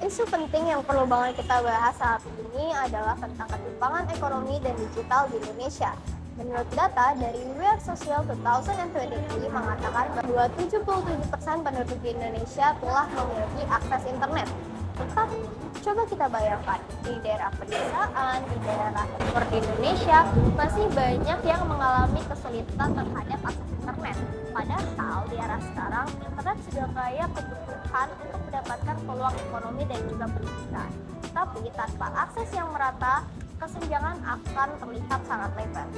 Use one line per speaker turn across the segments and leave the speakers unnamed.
Isu penting yang perlu banget kita bahas saat ini adalah tentang ketimpangan ekonomi dan digital di Indonesia. Menurut data dari Wear Social 2023 mengatakan bahwa 77% penduduk di Indonesia telah memiliki akses internet. Tetapi, coba kita bayangkan, di daerah pedesaan, di daerah timur di Indonesia, masih banyak yang mengalami kesulitan terhadap akses internet. Padahal di era sekarang, internet sudah kaya kebutuhan untuk mendapatkan peluang ekonomi dan juga pendidikan. Tapi tanpa akses yang merata, kesenjangan akan terlihat sangat lebar.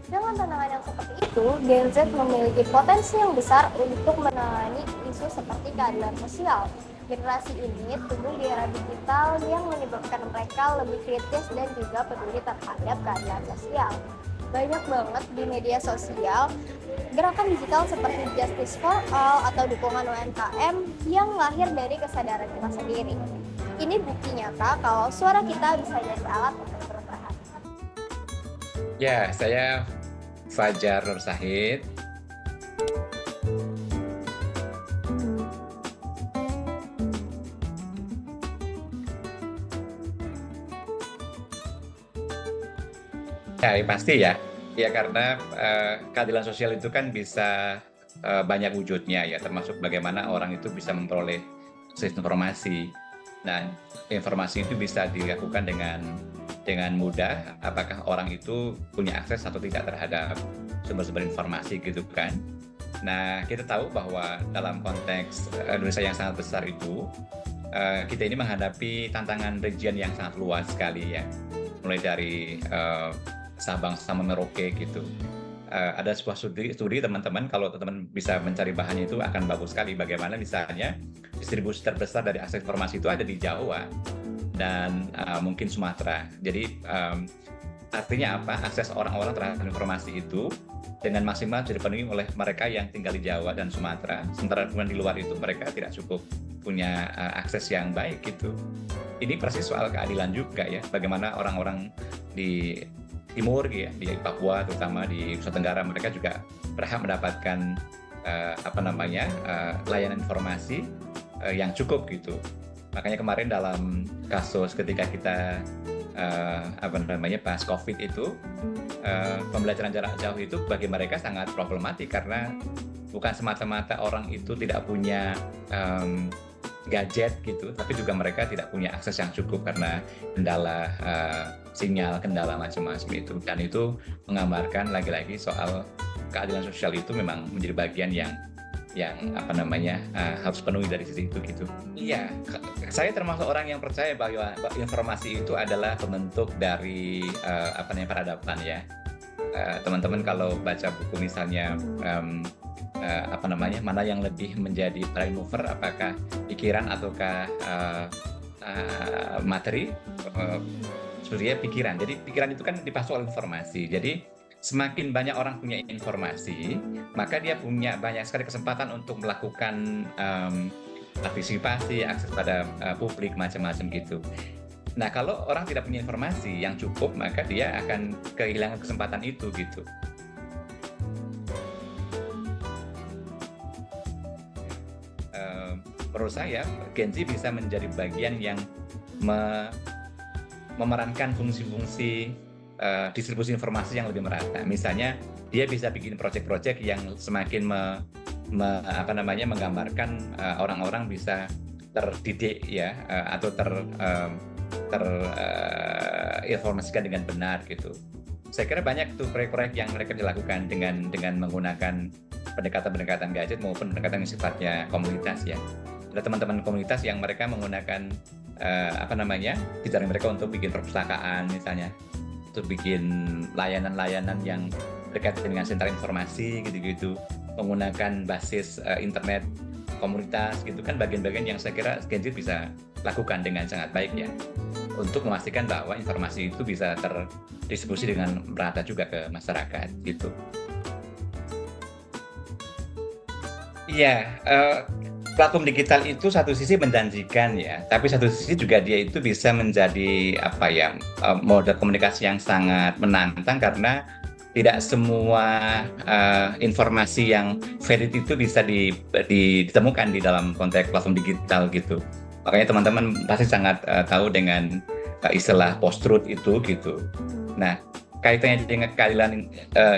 Dengan tantangan yang seperti itu, Gen Z memiliki potensi yang besar untuk menangani isu seperti keadilan sosial. Generasi ini tumbuh di era digital yang menyebabkan mereka lebih kritis dan juga peduli terhadap keadilan sosial. Banyak banget di media sosial gerakan digital seperti Justice for All atau dukungan UMKM yang lahir dari kesadaran kita sendiri. Ini bukti nyata kalau suara kita bisa jadi alat untuk perubahan.
Ya, saya Fajar Nur Sahid. Ya, pasti ya. Ya karena keadilan sosial itu kan bisa banyak wujudnya ya, termasuk bagaimana orang itu bisa memperoleh akses informasi. Nah, informasi itu bisa dilakukan dengan mudah. Apakah orang itu punya akses atau tidak terhadap sumber-sumber informasi gitu kan? Nah, kita tahu bahwa dalam konteks Indonesia yang sangat besar itu, kita ini menghadapi tantangan region yang sangat luas sekali ya, mulai dari Sabang sama Merauke gitu. Ada sebuah studi teman-teman, kalau teman-teman bisa mencari bahannya itu akan bagus sekali. Bagaimana misalnya distribusi terbesar dari akses informasi itu ada di Jawa dan mungkin Sumatera. Jadi artinya apa? Akses orang-orang terhadap informasi itu dengan maksimal bisa dipenuhi oleh mereka yang tinggal di Jawa dan Sumatera. Sementara kemudian di luar itu mereka tidak cukup punya akses yang baik gitu. Ini persis soal keadilan juga ya. Bagaimana orang-orang di Timur ya, di Papua terutama di Nusa Tenggara, mereka juga berhak mendapatkan layanan informasi yang cukup gitu. Makanya kemarin dalam kasus ketika kita bahas COVID itu, pembelajaran jarak jauh itu bagi mereka sangat problematik karena bukan semata-mata orang itu tidak punya gadget gitu, tapi juga mereka tidak punya akses yang cukup karena kendala sinyal, kendala macam-macam itu. Dan itu menggambarkan lagi-lagi soal keadilan sosial itu memang menjadi bagian yang harus penuhi dari sisi itu gitu. Iya, saya termasuk orang yang percaya bahwa informasi itu adalah pembentuk dari peradaban ya. Teman-teman kalau baca buku misalnya mana yang lebih menjadi prime mover, apakah pikiran ataukah materi? Sebenarnya pikiran. Jadi pikiran itu kan dipasok oleh informasi. Jadi semakin banyak orang punya informasi, maka dia punya banyak sekali kesempatan untuk melakukan partisipasi, akses pada publik macam-macam gitu. Nah, kalau orang tidak punya informasi yang cukup, maka dia akan kehilangan kesempatan itu gitu. Menurut saya, Gen Z bisa menjadi bagian yang memerankan fungsi-fungsi distribusi informasi yang lebih merata. Misalnya, dia bisa bikin proyek-proyek yang semakin menggambarkan orang-orang bisa terdidik ya, atau terinformasikan dengan benar gitu. Saya kira banyak tuh proyek-proyek yang mereka dilakukan dengan menggunakan pendekatan-pendekatan gadget maupun pendekatan yang sifatnya komunitas ya. Ada teman-teman komunitas yang mereka menggunakan jejaring mereka untuk bikin perpustakaan misalnya, untuk bikin layanan-layanan yang berkaitan dengan sentra informasi gitu-gitu, menggunakan basis internet komunitas gitu kan, bagian-bagian yang saya kira Gen Z bisa lakukan dengan sangat baik ya, untuk memastikan bahwa informasi itu bisa terdistribusi dengan merata juga ke masyarakat gitu. Iya, platform digital itu satu sisi menjanjikan ya, tapi satu sisi juga dia itu bisa menjadi mode komunikasi yang sangat menantang karena tidak semua informasi yang valid itu bisa ditemukan di dalam konteks platform digital gitu. Makanya teman-teman pasti sangat tahu dengan istilah post-truth itu gitu. Nah, kaitannya dengan keadilan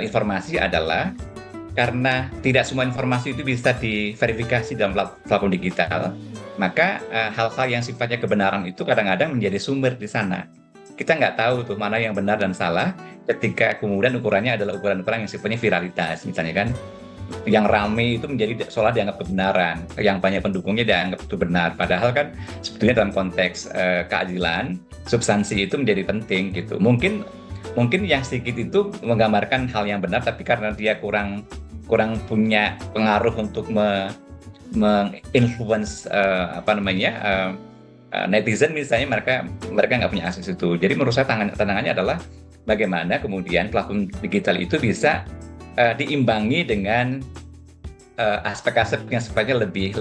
informasi adalah karena tidak semua informasi itu bisa diverifikasi dalam platform digital, maka hal-hal yang sifatnya kebenaran itu kadang-kadang menjadi sumber di sana. Kita nggak tahu tuh mana yang benar dan salah ketika kemudian ukurannya adalah ukuran-ukuran yang sifatnya viralitas, misalnya kan. Yang rame itu menjadi seolah dianggap kebenaran, yang banyak pendukungnya dianggap itu benar. Padahal kan sebetulnya dalam konteks keadilan, substansi itu menjadi penting gitu. Mungkin yang sedikit itu menggambarkan hal yang benar, tapi karena dia kurang punya pengaruh untuk menginfluence netizen misalnya, mereka nggak punya akses itu. Jadi menurut saya tantangannya adalah bagaimana kemudian platform digital itu bisa diimbangi dengan aspek-aspek yang sifatnya lebih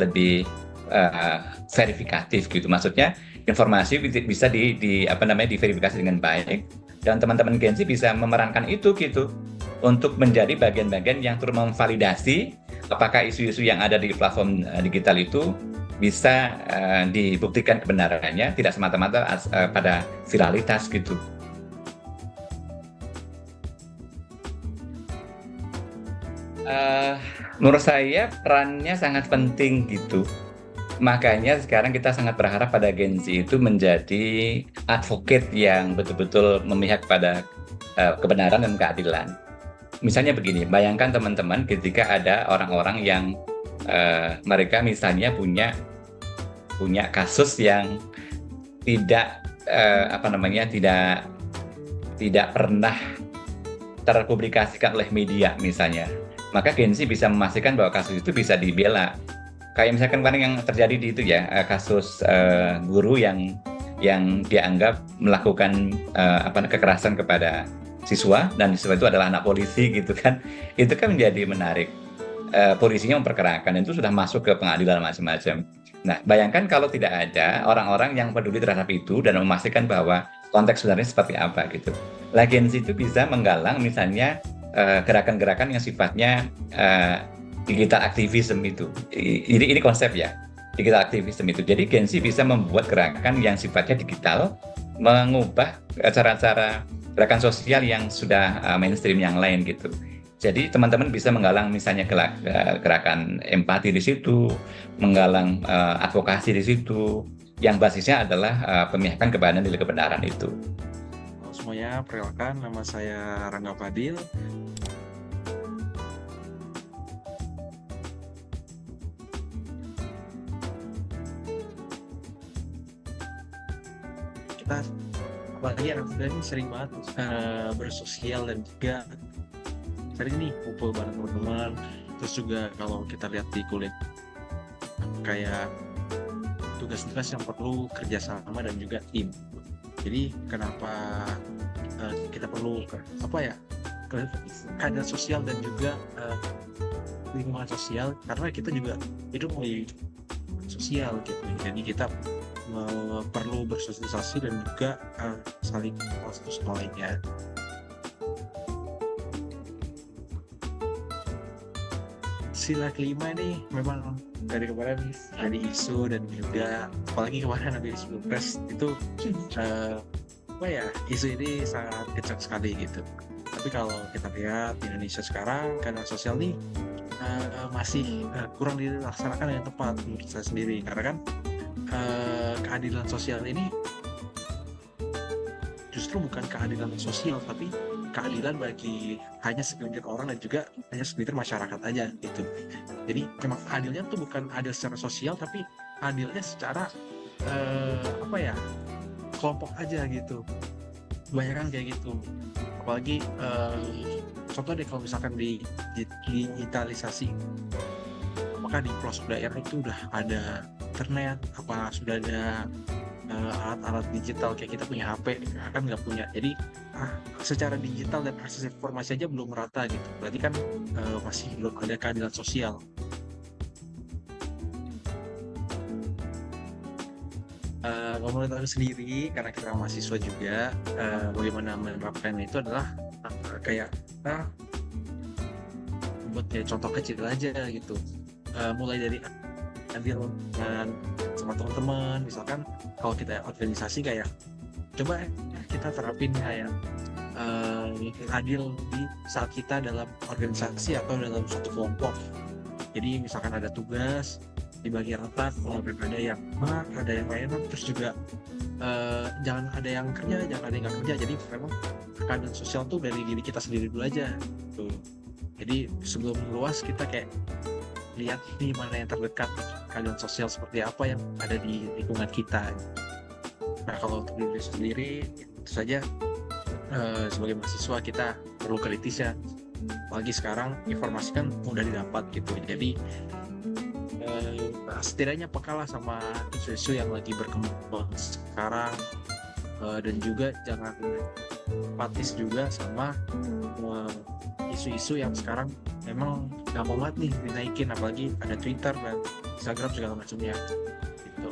verifikatif gitu. Maksudnya informasi bisa diverifikasi dengan baik, dan teman-teman Gen Z bisa memerankan itu gitu untuk menjadi bagian-bagian yang turut memvalidasi apakah isu-isu yang ada di platform digital itu bisa dibuktikan kebenarannya, tidak semata-mata pada viralitas gitu. Menurut saya perannya sangat penting gitu. Makanya sekarang kita sangat berharap pada Gen Z itu menjadi advocate yang betul-betul memihak pada kebenaran dan keadilan. Misalnya begini, bayangkan teman-teman ketika ada orang-orang yang mereka misalnya punya kasus yang tidak tidak pernah terpublikasikan oleh media misalnya. Maka Gen Z bisa memastikan bahwa kasus itu bisa dibela. Kayak misalkan kemarin yang terjadi di itu ya, kasus guru yang dianggap melakukan kekerasan kepada siswa, dan siswa itu adalah anak polisi gitu kan. Itu kan menjadi menarik. Polisinya memperkerakan, dan itu sudah masuk ke pengadilan macam-macam. Nah, bayangkan kalau tidak ada orang-orang yang peduli terhadap itu dan memastikan bahwa konteks sebenarnya seperti apa gitu. Lah Gen Z itu bisa menggalang misalnya gerakan-gerakan yang sifatnya digital activism itu. Ini konsep ya, digital activism itu. Jadi Gen Z bisa membuat gerakan yang sifatnya digital, mengubah cara-cara gerakan sosial yang sudah mainstream yang lain gitu. Jadi teman-teman bisa menggalang misalnya gerakan empati di situ, menggalang advokasi di situ, yang basisnya adalah pemihakan kepada nilai kebenaran itu.
Halo semuanya, perkenalkan nama saya Rangga Fadil. Kita apalagi anak muda ini sering banget bersosial dan juga sering nih kumpul bareng teman-teman. Terus juga kalau kita lihat di kulit kayak tugas-tugas yang perlu kerjasama dan juga tim. Jadi kenapa kita perlu keadaan sosial dan juga lingkungan sosial, karena kita juga hidup di sosial gitu. Jadi kita perlu bersosialisasi dan juga saling satu sama lainnya. Sila kelima ini memang dari kemarin jadi isu, dan juga apalagi kemarin habis Pilpres itu isu ini sangat kencang sekali gitu. Tapi kalau kita lihat di Indonesia sekarang, keadaan sosial ini masih kurang dilaksanakan dengan tepat menurut saya sendiri, karena kan keadilan sosial ini justru bukan keadilan sosial, tapi keadilan bagi hanya segelintir orang dan juga hanya segelintir masyarakat aja gitu. Jadi memang adilnya tuh bukan adil secara sosial, tapi adilnya secara kelompok aja gitu. Kebanyakan kayak gitu. Apalagi contoh deh, kalau misalkan di digitalisasi, apakah di pelosok daerah itu udah ada internet, apa sudah ada alat-alat digital kayak kita punya HP, kan nggak punya. Jadi secara digital dan akses informasi aja belum merata gitu. Berarti kan masih belum ada keadilan sosial. Ngomongin aku sendiri, karena kita mahasiswa juga, bagaimana menerapkan itu adalah buat kayak contoh kecil aja gitu. Mulai dari ambil sama teman-teman. Misalkan kalau kita organisasi kayak coba kita terapin kayak adil di saat kita dalam organisasi atau dalam suatu kelompok. Jadi misalkan ada tugas dibagi rata, kalau ada yang enak, ada yang gak enak, terus juga jangan ada yang kerja, jangan ada yang gak kerja. Jadi memang keadaan sosial tuh dari diri kita sendiri dulu aja tuh. Jadi sebelum luas kita kayak lihat nih mana yang terdekat, keadaan sosial seperti apa yang ada di lingkungan kita. Nah kalau untuk diri sendiri itu saja sebagai mahasiswa kita perlu kritis ya, apalagi sekarang informasi kan mudah didapat gitu. Jadi setidaknya peka lah sama isu-isu yang lagi berkembang sekarang, dan juga jangan apatis juga sama isu-isu yang sekarang memang gampang banget nih dinaikin, apalagi ada Twitter dan Instagram segala macamnya gitu.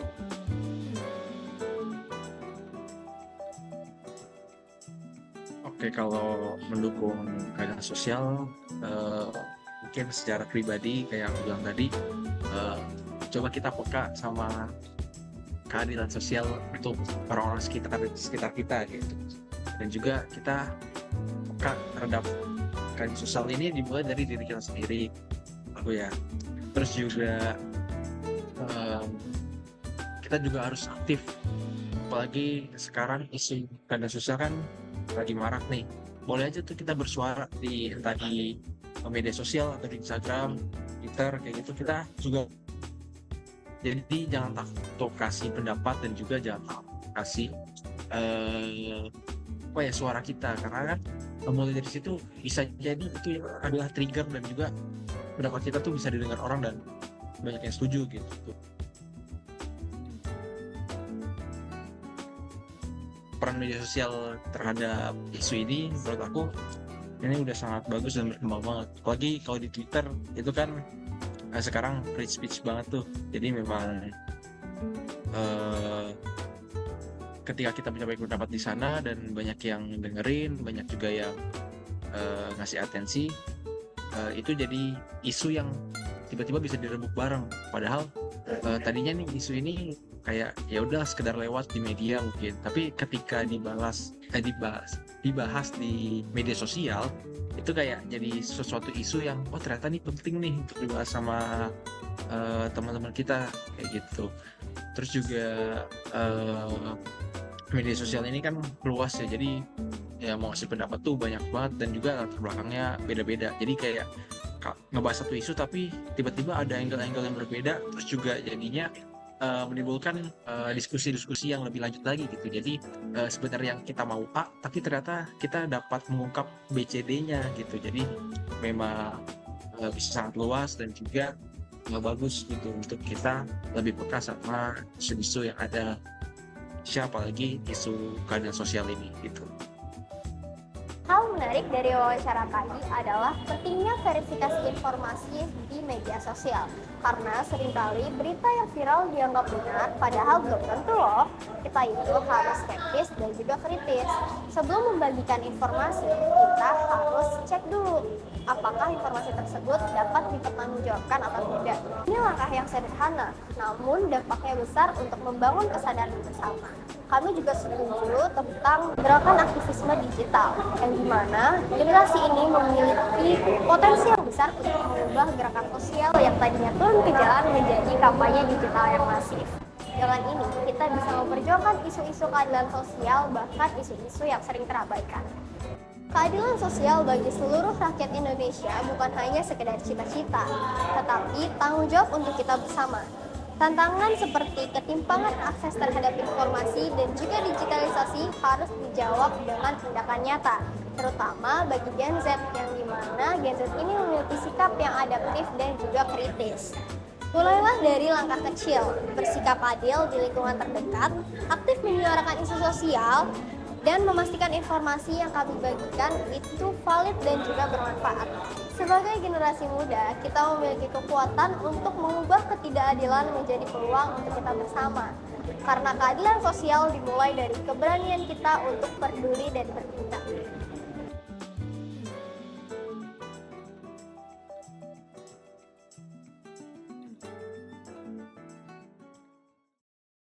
Oke, kalau mendukung keadaan sosial, mungkin secara pribadi kayak aku bilang tadi, coba kita peka sama keadilan sosial untuk orang-orang sekitar kita gitu. Dan juga kita peka terhadap keadilan sosial ini dimulai dari diri kita sendiri, aku ya. Terus juga kita juga harus aktif, apalagi sekarang isu keadilan sosial kan lagi marak nih. Boleh aja tuh kita bersuara entah di media sosial atau di Instagram, Twitter kayak gitu. Kita juga jadi jangan takut kasih pendapat dan juga jangan takut kasih suara kita, karena kan mulai dari situ bisa jadi itu adalah trigger dan juga pendapat kita tuh bisa didengar orang dan banyak yang setuju gitu. Peran media sosial terhadap isu ini menurut aku ini udah sangat bagus dan berkembang banget. Apalagi kalau di Twitter itu kan sekarang free speech banget tuh. Jadi memang ketika kita menyampaikan pendapat di sana dan banyak yang dengerin, banyak juga yang ngasih atensi, itu jadi isu yang tiba-tiba bisa direbut bareng. Padahal tadinya nih isu ini kayak ya udah sekedar lewat di media mungkin, tapi ketika dibahas di media sosial itu kayak jadi sesuatu isu yang ternyata nih penting nih untuk dibahas sama teman-teman kita kayak gitu. Terus juga media sosial ini kan luas ya, jadi ya mau ngasih pendapat tuh banyak banget dan juga latar belakangnya beda-beda. Jadi kayak ngebahas satu isu tapi tiba-tiba ada angle-angle yang berbeda, terus juga jadinya menimbulkan diskusi-diskusi yang lebih lanjut lagi gitu. Jadi sebenarnya yang kita mau A, tapi ternyata kita dapat mengungkap BCD-nya gitu. Jadi memang bisa sangat luas dan juga bagus gitu untuk kita lebih peka sama isu-isu yang ada, siapa lagi isu keadilan sosial ini gitu.
Hal menarik dari wawancara tadi adalah pentingnya verifikasi informasi di media sosial. Karena seringkali berita yang viral dianggap benar, padahal belum tentu loh. Kita itu harus skeptis dan juga kritis. Sebelum membagikan informasi, kita harus cek dulu apakah informasi tersebut dapat dipertanggungjawabkan atau tidak. Ini langkah yang sederhana, namun dampaknya besar untuk membangun kesadaran bersama. Kami juga setuju tentang gerakan aktivisme digital, yang dimana generasi ini memiliki potensi yang besar untuk mengubah gerakan sosial yang tadinya turun ke jalan menjadi kampanye digital yang masif. Dengan ini, kita bisa memperjuangkan isu-isu keadilan sosial, bahkan isu-isu yang sering terabaikan. Keadilan sosial bagi seluruh rakyat Indonesia bukan hanya sekedar cita-cita, tetapi tanggung jawab untuk kita bersama. Tantangan seperti ketimpangan akses terhadap informasi dan juga digitalisasi harus dijawab dengan tindakan nyata, terutama bagi Gen Z, yang dimana Gen Z ini memiliki sikap yang adaptif dan juga kritis. Mulailah dari langkah kecil, bersikap adil di lingkungan terdekat, aktif menyuarakan isu sosial, dan memastikan informasi yang kami bagikan itu valid dan juga bermanfaat. Sebagai generasi muda, kita memiliki kekuatan untuk mengubah ketidakadilan menjadi peluang untuk kita bersama. Karena keadilan sosial dimulai dari keberanian kita untuk peduli dan bertindak.